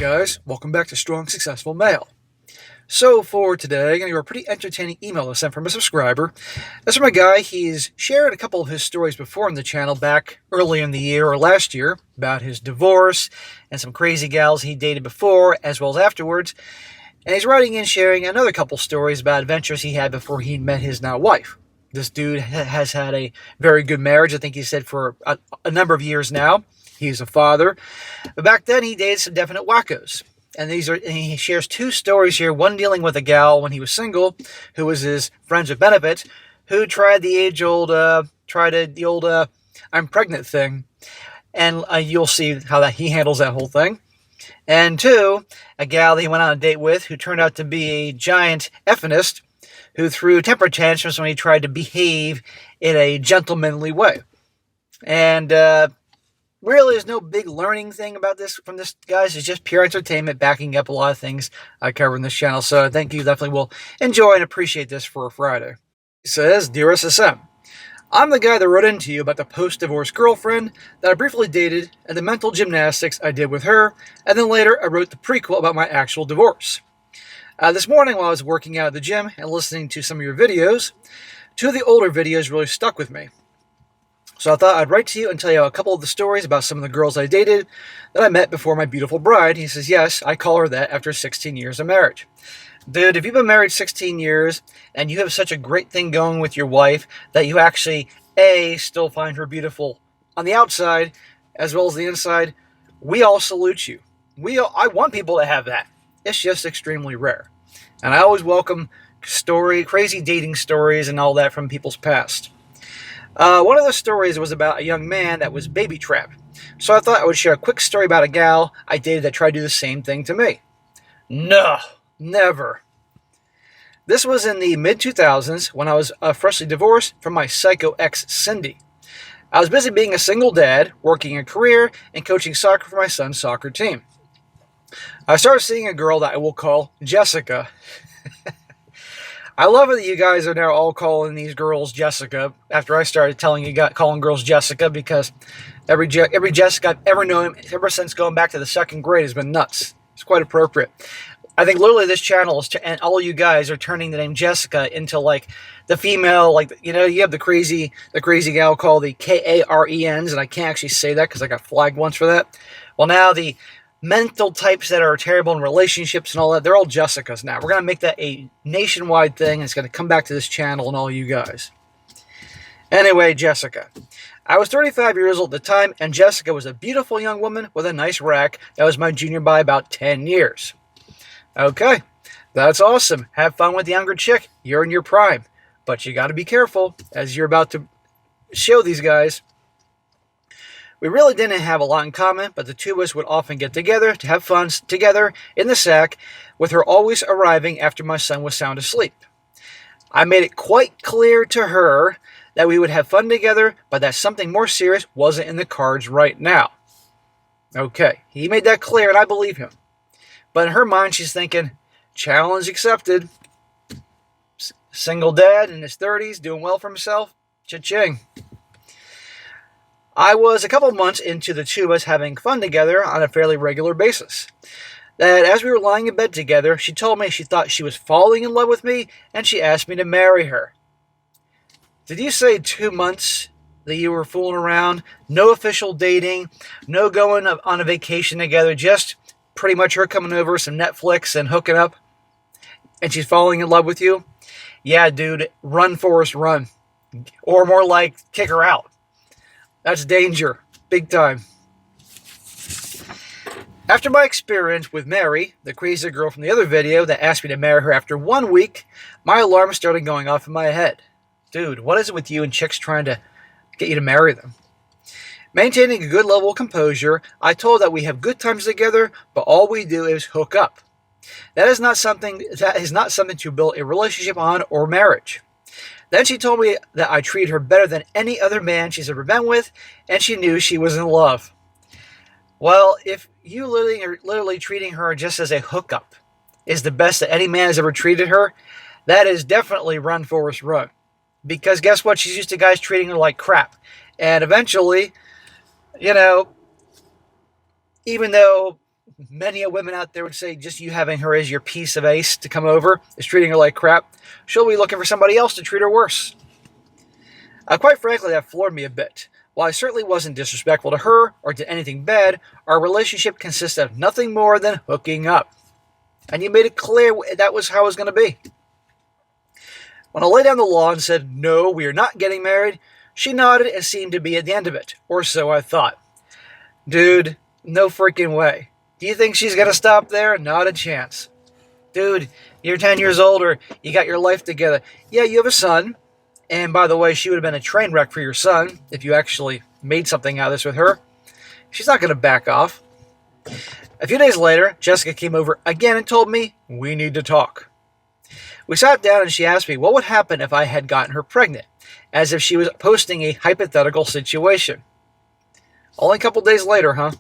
guys, welcome back to Strong Successful Male. So for today, I'm going to do a pretty entertaining email I sent from a subscriber. This from a guy. He's shared a couple of his stories before on the channel back early in the year or last year about his divorce and some crazy gals he dated before as well as afterwards. And he's writing in sharing another couple stories about adventures he had before he met his now wife. This dude has had a very good marriage, I think he said, for a number of years now. He's a father. But back then, he dated some definite wackos. And he shares two stories here, one dealing with a gal when he was single, who was his friends with benefits, who tried the old I'm pregnant thing. And you'll see how that he handles that whole thing. And two, a gal that he went on a date with who turned out to be a giant effeminist who threw temper tantrums when he tried to behave in a gentlemanly way. And really, there's no big learning thing about this from this, guys. It's just pure entertainment backing up a lot of things I cover in this channel. So I think you definitely will enjoy and appreciate this for a Friday. He says, Dear SSM, I'm the guy that wrote into you about the post-divorce girlfriend that I briefly dated and the mental gymnastics I did with her, and then later I wrote the prequel about my actual divorce. This morning while I was working out at the gym and listening to some of your videos, two of the older videos really stuck with me. So I thought I'd write to you and tell you a couple of the stories about some of the girls I dated that I met before my beautiful bride. He says, yes, I call her that after 16 years of marriage. Dude, if you've been married 16 years and you have such a great thing going with your wife that you actually, A, still find her beautiful on the outside as well as the inside, we all salute you. I want people to have that. It's just extremely rare. And I always welcome crazy dating stories and all that from people's past. One of the stories was about a young man that was baby trapped. So I thought I would share a quick story about a gal I dated that tried to do the same thing to me. No, never. This was in the mid-2000s when I was freshly divorced from my psycho ex, Cindy. I was busy being a single dad, working a career, and coaching soccer for my son's soccer team. I started seeing a girl that I will call Jessica. I love it that you guys are now all calling these girls Jessica after I started calling girls Jessica, because every Jessica I've ever known ever since going back to the second grade has been nuts. It's quite appropriate. I think literally this channel and all you guys are turning the name Jessica into like the female, like, you have the crazy gal called the Karens, and I can't actually say that because I got flagged once for that. Well, now the mental types that are terrible in relationships and all that, they're all Jessicas now. We're going to make that a nationwide thing, and it's going to come back to this channel and all you guys. Anyway, Jessica. I was 35 years old at the time, and Jessica was a beautiful young woman with a nice rack that was my junior by about 10 years. Okay, that's awesome. Have fun with the younger chick. You're in your prime. But you got to be careful, as you're about to show these guys. We really didn't have a lot in common, but the two of us would often get together to have fun together in the sack, with her always arriving after my son was sound asleep. I made it quite clear to her that we would have fun together, but that something more serious wasn't in the cards right now. Okay, he made that clear, and I believe him. But in her mind, she's thinking, challenge accepted. Single dad in his 30s, doing well for himself. Cha-ching. I was a couple months into the two of us having fun together on a fairly regular basis. That as we were lying in bed together, she told me she thought she was falling in love with me, and she asked me to marry her. Did you say 2 months that you were fooling around? No official dating, no going on a vacation together, just pretty much her coming over, some Netflix and hooking up, and she's falling in love with you? Yeah, dude, run, Forrest, run. Or more like, kick her out. That's danger. Big time. After my experience with Mary, the crazy girl from the other video that asked me to marry her after 1 week, my alarm started going off in my head. Dude, what is it with you and chicks trying to get you to marry them? Maintaining a good level of composure, I told her that we have good times together, but all we do is hook up. That is not something to build a relationship on or marriage. Then she told me that I treated her better than any other man she's ever been with, and she knew she was in love. Well, if you literally treating her just as a hookup is the best that any man has ever treated her, that is definitely run, Forrest, run. Because guess what? She's used to guys treating her like crap. And eventually, even though many women out there would say just you having her as your piece of ace to come over is treating her like crap. She'll be looking for somebody else to treat her worse. Quite frankly, that floored me a bit. While I certainly wasn't disrespectful to her or did anything bad, our relationship consisted of nothing more than hooking up. And you made it clear that was how it was going to be. When I laid down the law and said, no, we are not getting married, she nodded and seemed to be at the end of it. Or so I thought. Dude, no freaking way. Do you think she's going to stop there? Not a chance. Dude, you're 10 years older. You got your life together. Yeah, you have a son. And by the way, she would have been a train wreck for your son if you actually made something out of this with her. She's not going to back off. A few days later, Jessica came over again and told me, we need to talk. We sat down and she asked me what would happen if I had gotten her pregnant, as if she was posting a hypothetical situation. Only a couple days later, huh?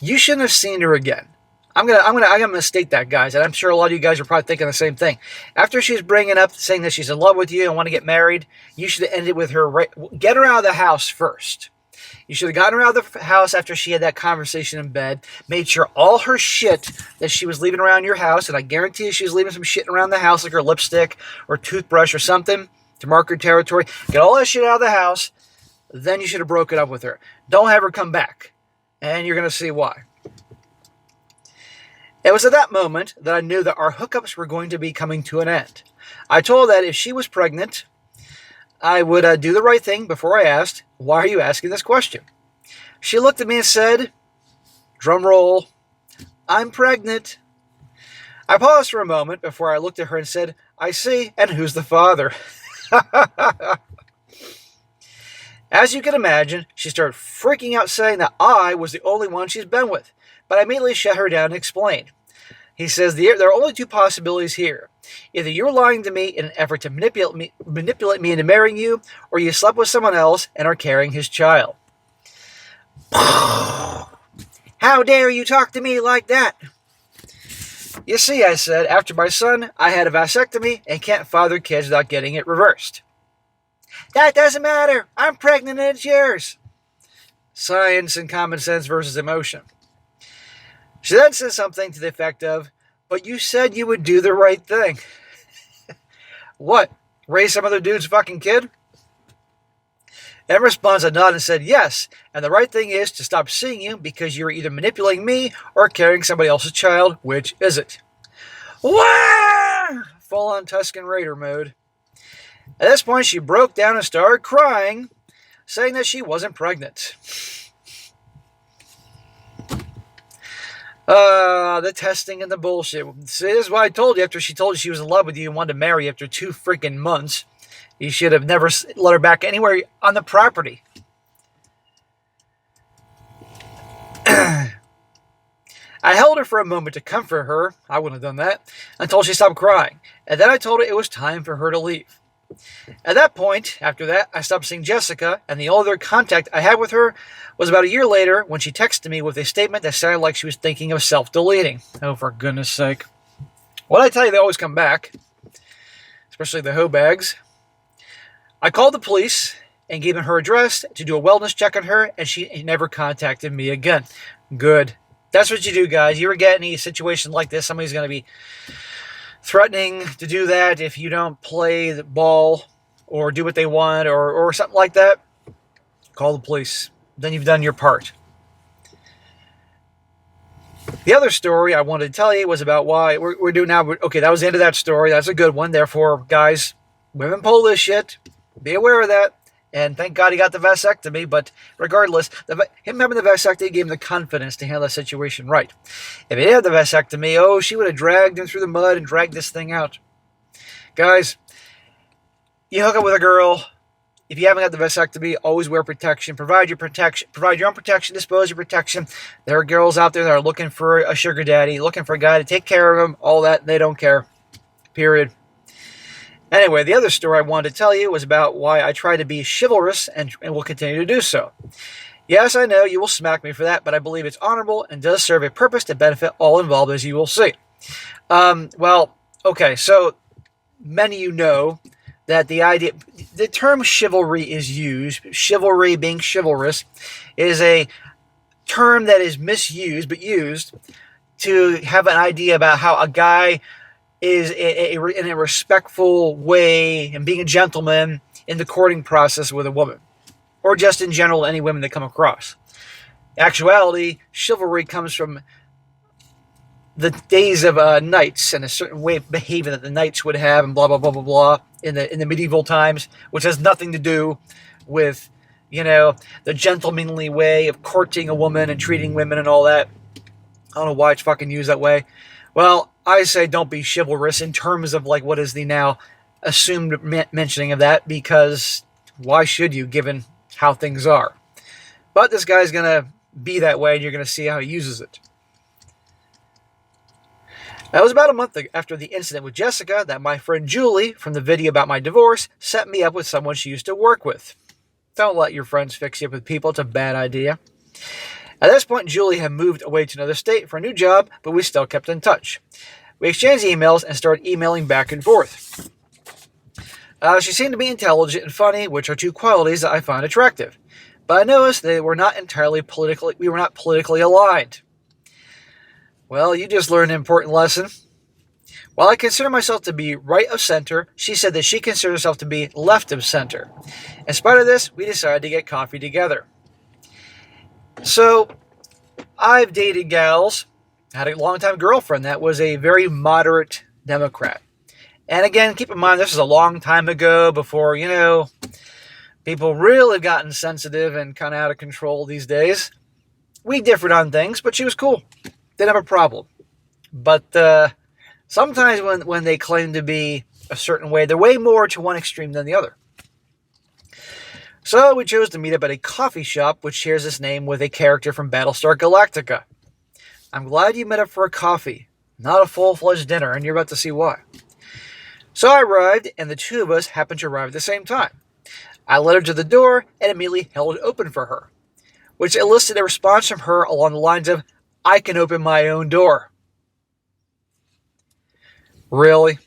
You shouldn't have seen her again. I'm gonna state that, guys, and I'm sure a lot of you guys are probably thinking the same thing. After she's bringing up saying that she's in love with you and want to get married, you should have ended with her. Get her out of the house first. You should have gotten her out of the house after she had that conversation in bed, made sure all her shit that she was leaving around your house, and I guarantee you she was leaving some shit around the house, like her lipstick or toothbrush or something, to mark her territory. Get all that shit out of the house, then you should have broken up with her. Don't have her come back, and you're going to see why. It was at that moment that I knew that our hookups were going to be coming to an end. I told her that if she was pregnant, I would do the right thing before I asked, why are you asking this question? She looked at me and said, drum roll, I'm pregnant. I paused for a moment before I looked at her and said, I see, and who's the father? As you can imagine, she started freaking out saying that I was the only one she's been with, but I immediately shut her down and explained. He says, there are only two possibilities here. Either you're lying to me in an effort to manipulate me into marrying you, or you slept with someone else and are carrying his child. How dare you talk to me like that? You see, I said, after my son, I had a vasectomy and can't father kids without getting it reversed. That doesn't matter. I'm pregnant and it's yours. Science and common sense versus emotion. She then says something to the effect of, but you said you would do the right thing. What? Raise some other dude's fucking kid? In response, I nodded and said, yes, and the right thing is to stop seeing you because you're either manipulating me or carrying somebody else's child. Which is it? Wah! Full on Tusken Raider mode. At this point, she broke down and started crying, saying that she wasn't pregnant. The testing and the bullshit. See, this is why I told you after she told you she was in love with you and wanted to marry you after 2 freaking months. You should have never let her back anywhere on the property. I held her for a moment to comfort her. I wouldn't have done that. Until she stopped crying. And then I told her it was time for her to leave. At that point, after that, I stopped seeing Jessica, and the only other contact I had with her was about a year later when she texted me with a statement that sounded like she was thinking of self-deleting. Oh, for goodness sake. Well, I tell you, they always come back. Especially the hoe bags. I called the police and gave them her address to do a wellness check on her, and she never contacted me again. Good. That's what you do, guys. You ever get any situation like this, somebody's going to be threatening to do that if you don't play the ball or do what they want or something like that, call the police. Then you've done your part. The other story I wanted to tell you was about why we're doing now. Okay, that was the end of that story. That's a good one. Therefore, guys, women pull this shit. Be aware of that. And thank God he got the vasectomy. But regardless, him having the vasectomy gave him the confidence to handle the situation right. If he didn't have the vasectomy, oh, she would have dragged him through the mud and dragged this thing out. Guys, you hook up with a girl. If you haven't got the vasectomy, always wear protection. Provide your own protection. Dispose your protection. There are girls out there that are looking for a sugar daddy, looking for a guy to take care of them. All that, they don't care. Period. Anyway, the other story I wanted to tell you was about why I try to be chivalrous and will continue to do so. Yes, I know you will smack me for that, but I believe it's honorable and does serve a purpose to benefit all involved, as you will see. Okay, so many of you know that the term chivalry is used. Chivalry, being chivalrous, is a term that is misused, but used to have an idea about how a guy is in a respectful way and being a gentleman in the courting process with a woman, or just in general any women they come across. In actuality, chivalry comes from the days of knights and a certain way of behaving that the knights would have, and blah blah blah blah blah in the medieval times, which has nothing to do with the gentlemanly way of courting a woman and treating women and all that. I don't know why it's fucking used that way. Well, I say don't be chivalrous in terms of like what is the now assumed mentioning of that, because why should you, given how things are? But this guy's going to be that way, and you're going to see how he uses it. That was about a month after the incident with Jessica that my friend Julie, from the video about my divorce, set me up with someone she used to work with. Don't let your friends fix you up with people. It's a bad idea. At this point, Julie had moved away to another state for a new job, but we still kept in touch. We exchanged emails and started emailing back and forth. She seemed to be intelligent and funny, which are two qualities that I find attractive. But I noticed we were not politically aligned. Well, you just learned an important lesson. While I consider myself to be right of center, she said that she considered herself to be left of center. In spite of this, we decided to get coffee together. So, I've dated gals. I had a longtime girlfriend that was a very moderate Democrat. And again, keep in mind, this is a long time ago before, people really gotten sensitive and kind of out of control these days. We differed on things, but she was cool. Didn't have a problem. But sometimes when they claim to be a certain way, they're way more to one extreme than the other. So we chose to meet up at a coffee shop which shares its name with a character from Battlestar Galactica. I'm glad you met up for a coffee, not a full-fledged dinner, and you're about to see why. So I arrived, and the two of us happened to arrive at the same time. I led her to the door and immediately held it open for her, which elicited a response from her along the lines of, "I can open my own door." Really?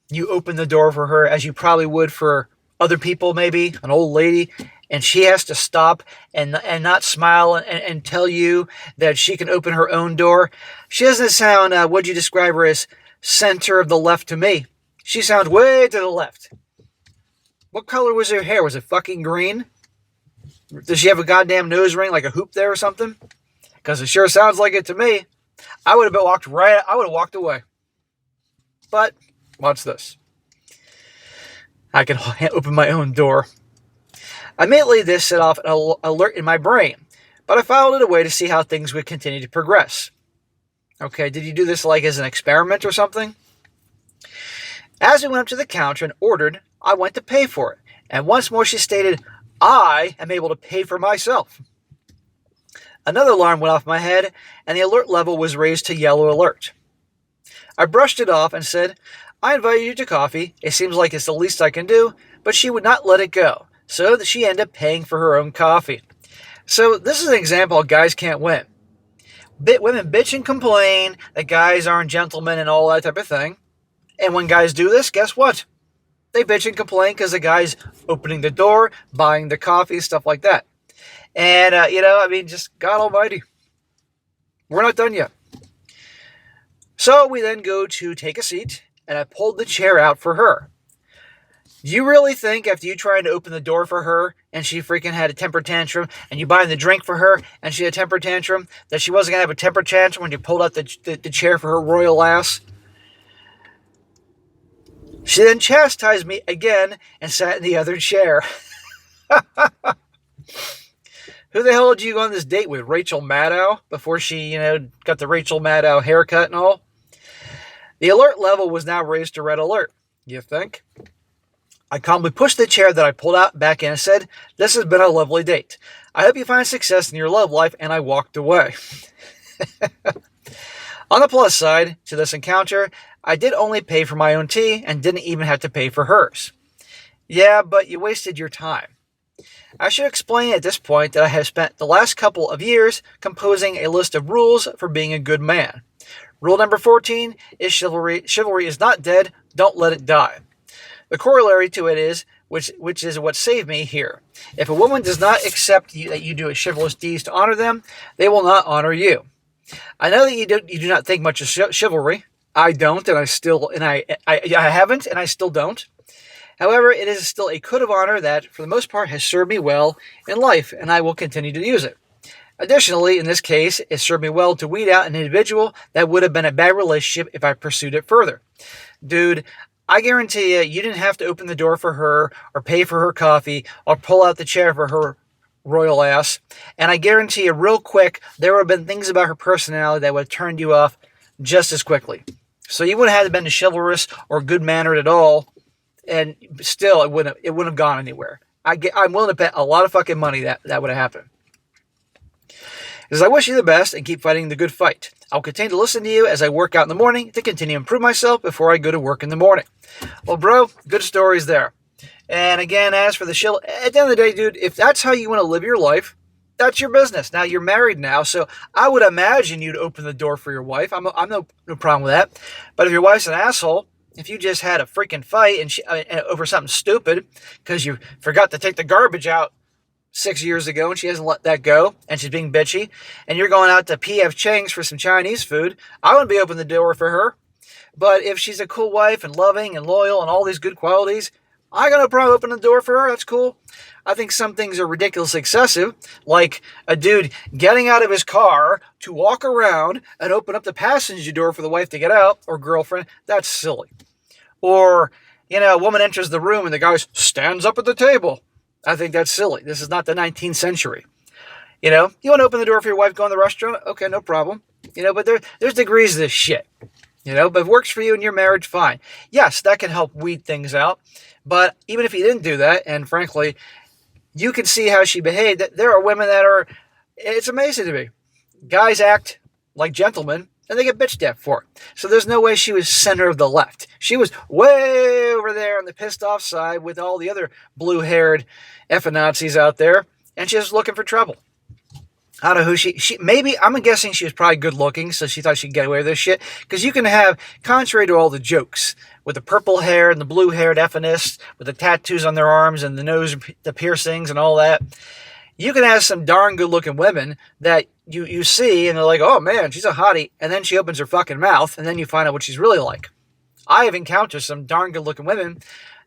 You open the door for her as you probably would for other people, maybe, an old lady, and she has to stop and not smile and tell you that she can open her own door? She doesn't sound, what'd you describe her as, center of the left to me. She sounds way to the left. What color was her hair? Was it fucking green? Does she have a goddamn nose ring, like a hoop there or something? Because it sure sounds like it to me. I would have walked away. But, watch this. I can open my own door. Immediately, this set off an alert in my brain, but I filed it away to see how things would continue to progress. Okay, did you do this like as an experiment or something? As we went up to the counter and ordered, I went to pay for it, and once more she stated, "I am able to pay for myself." Another alarm went off my head, and the alert level was raised to yellow alert. I brushed it off and said, "I invited you to coffee. It seems like it's the least I can do," but she would not let it go, so she ended up paying for her own coffee. So this is an example of guys can't win. Women bitch and complain that guys aren't gentlemen and all that type of thing. And when guys do this, guess what? They bitch and complain because the guy's opening the door, buying the coffee, stuff like that. And, just God almighty. We're not done yet. So we then go to take a seat, and I pulled the chair out for her. Do you really think after you trying to open the door for her, and she freaking had a temper tantrum, and you buying the drink for her, and she had a temper tantrum, that she wasn't going to have a temper tantrum when you pulled out the chair for her royal ass? She then chastised me again and sat in the other chair. Who the hell did you go on this date with? Rachel Maddow? Before she, got the Rachel Maddow haircut and all? The alert level was now raised to red alert. You think? I calmly pushed the chair that I pulled out back in and said, "This has been a lovely date. I hope you find success in your love life," and I walked away. On the plus side to this encounter, I did only pay for my own tea and didn't even have to pay for hers. Yeah, but you wasted your time. I should explain at this point that I have spent the last couple of years composing a list of rules for being a good man. Rule number 14 is chivalry. Chivalry is not dead. Don't let it die. The corollary to it is, which is what saved me here. If a woman does not accept that you do a chivalrous deeds to honor them, they will not honor you. I know that you do not think much of chivalry. I don't, and I haven't, and I still don't. However, it is still a code of honor that, for the most part, has served me well in life, and I will continue to use it. Additionally, in this case, it served me well to weed out an individual that would have been a bad relationship if I pursued it further. Dude, I guarantee you didn't have to open the door for her, or pay for her coffee, or pull out the chair for her royal ass. And I guarantee you, real quick, there would have been things about her personality that would have turned you off just as quickly. So you wouldn't have been chivalrous or good-mannered at all, and still it wouldn't have gone anywhere. I'm willing to bet a lot of fucking money that would have happened. As I wish you the best and keep fighting the good fight. I'll continue to listen to you as I work out in the morning to continue to improve myself before I go to work in the morning. Well, bro, good stories there. And again, as for the shill, at the end of the day, dude, if that's how you want to live your life, that's your business. Now, you're married now, so I would imagine you'd open the door for your wife. I'm no problem with that. But if your wife's an asshole, if you just had a freaking fight and over something stupid because you forgot to take the garbage out 6 years ago and she hasn't let that go and she's being bitchy, and you're going out to P.F. Chang's for some Chinese food, I wouldn't be opening the door for her. But if she's a cool wife and loving and loyal and all these good qualities, I got no problem opening the door for her. That's cool. I think some things are ridiculously excessive, like a dude getting out of his car to walk around and open up the passenger door for the wife to get out, or girlfriend. That's silly. Or, a woman enters the room and the guy stands up at the table. I think that's silly. This is not the 19th century. You want to open the door for your wife going to the restaurant? Okay, no problem. But there's degrees to this shit. But if it works for you in your marriage, fine. Yes, that can help weed things out. But even if you didn't do that, and frankly, you can see how she behaved, there are women it's amazing to me. Guys act like gentlemen, and they get bitched at for it. So there's no way she was center of the left. She was way over there on the pissed off side with all the other blue-haired effing Nazis out there, and she was looking for trouble. I don't know who she maybe, I'm guessing she was probably good looking, so she thought she'd get away with this shit. Because you can have, contrary to all the jokes, with the purple hair and the blue-haired effinists, with the tattoos on their arms and the nose, the piercings and all that, you can have some darn good-looking women that you see, and they're like, oh man, she's a hottie, and then she opens her fucking mouth, and then you find out what she's really like. I have encountered some darn good-looking women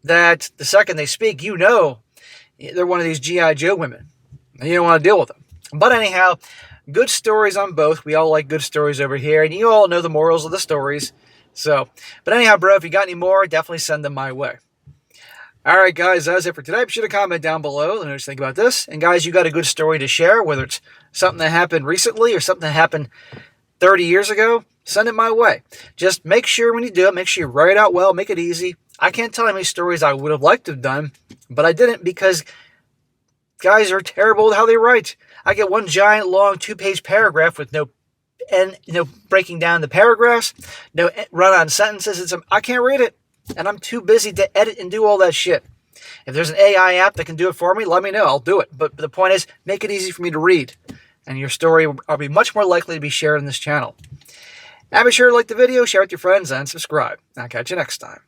that the second they speak, they're one of these G.I. Joe women, and you don't want to deal with them. But anyhow, good stories on both. We all like good stories over here, and you all know the morals of the stories. But anyhow, bro, if you got any more, definitely send them my way. All right, guys, that's it for today. Be sure to comment down below. Let me know what you think about this. And guys, you got a good story to share, whether it's something that happened recently or something that happened 30 years ago, send it my way. Just make sure when you do it, make sure you write it out well, make it easy. I can't tell you how many stories I would have liked to have done, but I didn't because guys are terrible at how they write. I get one giant long 2-page paragraph with no breaking down the paragraphs, no run-on sentences. I can't read it, and I'm too busy to edit and do all that shit. If there's an AI app that can do it for me, let me know. I'll do it. But the point is, make it easy for me to read, and your story will be much more likely to be shared on this channel. And be sure to like the video, share with your friends, and subscribe. I'll catch you next time.